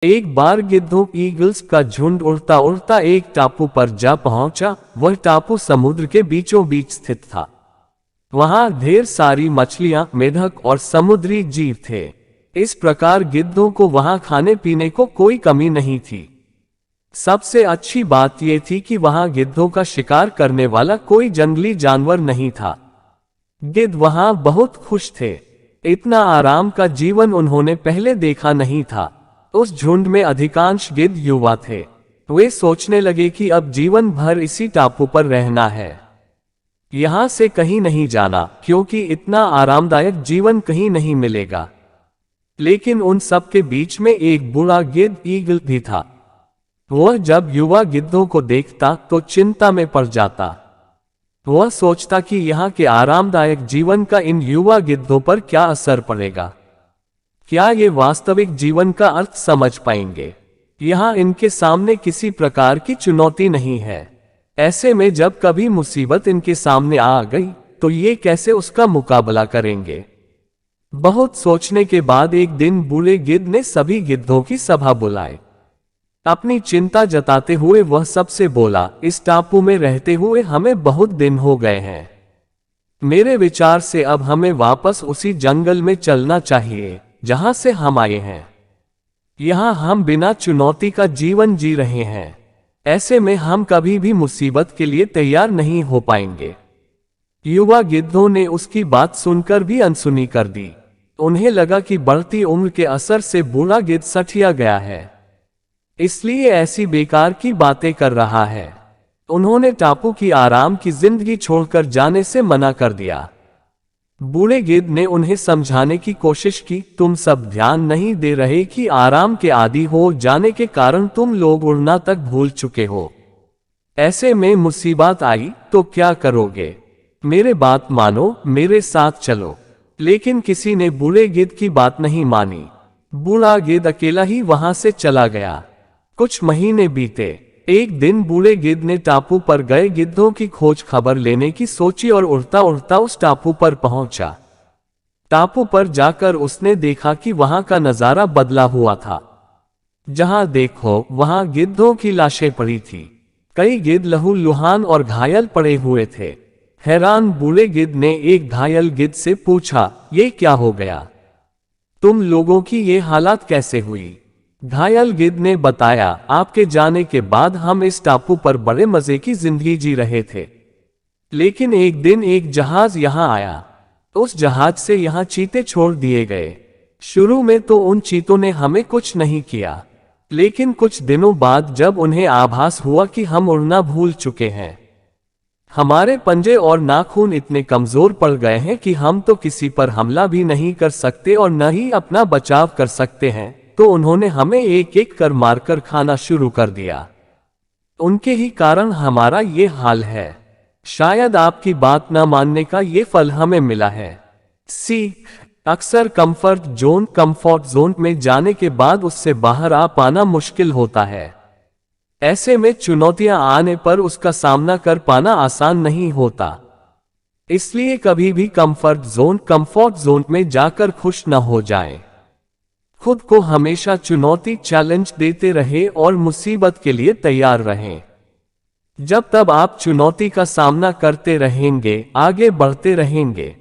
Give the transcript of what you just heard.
एक बार गिद्धों ईगल्स का झुंड उड़ता उड़ता एक टापू पर जा पहुंचा। वह टापू समुद्र के बीचों बीच स्थित था। वहां ढेर सारी मछलियां, मेढक और समुद्री जीव थे। इस प्रकार गिद्धों को वहां खाने पीने को कोई कमी नहीं थी। सबसे अच्छी बात यह थी कि वहां गिद्धों का शिकार करने वाला कोई जंगली जानवर नहीं था। गिद्ध वहां बहुत खुश थे। इतना आराम का जीवन उन्होंने पहले देखा नहीं था। उस झुंड में अधिकांश गिद्ध युवा थे। वे सोचने लगे कि अब जीवन भर इसी टापू पर रहना है, यहां से कहीं नहीं जाना, क्योंकि इतना आरामदायक जीवन कहीं नहीं मिलेगा। लेकिन उन सब के बीच में एक बूढ़ा गिद्ध ईगल भी था। वह जब युवा गिद्धों को देखता तो चिंता में पड़ जाता। वह सोचता कि यहाँ के आरामदायक जीवन का इन युवा गिद्धों पर क्या असर पड़ेगा। क्या ये वास्तविक जीवन का अर्थ समझ पाएंगे? यहाँ इनके सामने किसी प्रकार की चुनौती नहीं है। ऐसे में जब कभी मुसीबत इनके सामने आ गई तो ये कैसे उसका मुकाबला करेंगे? बहुत सोचने के बाद एक दिन बूढ़े गिद्ध ने सभी गिद्धों की सभा बुलाई। अपनी चिंता जताते हुए वह सबसे बोला, इस टापू में रहते हुए हमें बहुत दिन हो गए हैं। मेरे विचार से अब हमें वापस उसी जंगल में चलना चाहिए जहां से हम आए हैं। यहां हम बिना चुनौती का जीवन जी रहे हैं। ऐसे में हम कभी भी मुसीबत के लिए तैयार नहीं हो पाएंगे। युवा गिद्धों ने उसकी बात सुनकर भी अनसुनी कर दी। उन्हें लगा कि बढ़ती उम्र के असर से बूढ़ा गिद्ध सठिया गया है, इसलिए ऐसी बेकार की बातें कर रहा है। उन्होंने टापू की आराम की जिंदगी छोड़कर जाने से मना कर दिया। बूढ़े गिद्ध ने उन्हें समझाने की कोशिश की, तुम सब ध्यान नहीं दे रहे कि आराम के आदी हो जाने के कारण तुम लोग उड़ना तक भूल चुके हो। ऐसे में मुसीबत आई तो क्या करोगे? मेरे बात मानो, मेरे साथ चलो। लेकिन किसी ने बूढ़े गिद्ध की बात नहीं मानी। बूढ़ा गिद्ध अकेला ही वहां से चला गया। कुछ महीने बीते। एक दिन बूढ़े गिद्ध ने टापू पर गए गिद्धों की खोज खबर लेने की सोची और उड़ता उड़ता उस टापू पर पहुंचा। टापू पर जाकर उसने देखा कि वहां का नजारा बदला हुआ था। जहां देखो वहां गिद्धों की लाशें पड़ी थी। कई गिद्ध लहूलुहान और घायल पड़े हुए थे। हैरान बूढ़े गिद्ध ने एक घायल गिद्ध से पूछा, ये क्या हो गया? तुम लोगों की ये हालत कैसे हुई? घायल गिद्ध ने बताया, आपके जाने के बाद हम इस टापू पर बड़े मजे की जिंदगी जी रहे थे। लेकिन एक दिन एक जहाज यहां आया। उस जहाज से यहां चीते छोड़ दिए गए। शुरू में तो उन चीतों ने हमें कुछ नहीं किया, लेकिन कुछ दिनों बाद जब उन्हें आभास हुआ कि हम उड़ना भूल चुके हैं, हमारे पंजे और नाखून इतने कमजोर पड़ गए हैं कि हम तो किसी पर हमला भी नहीं कर सकते और न ही अपना बचाव कर सकते हैं, तो उन्होंने हमें एक एक कर मारकर खाना शुरू कर दिया। उनके ही कारण हमारा ये हाल है। शायद आपकी बात न मानने का ये फल हमें मिला है। सीख, अक्सर कंफर्ट जोन में जाने के बाद उससे बाहर आ पाना मुश्किल होता है। ऐसे में चुनौतियां आने पर उसका सामना कर पाना आसान नहीं होता। इसलिए कभी भी कंफर्ट जोन में जाकर खुश न हो जाएं। खुद को हमेशा चैलेंज देते रहे और मुसीबत के लिए तैयार रहें। जब तब आप चुनौती का सामना करते रहेंगे, आगे बढ़ते रहेंगे।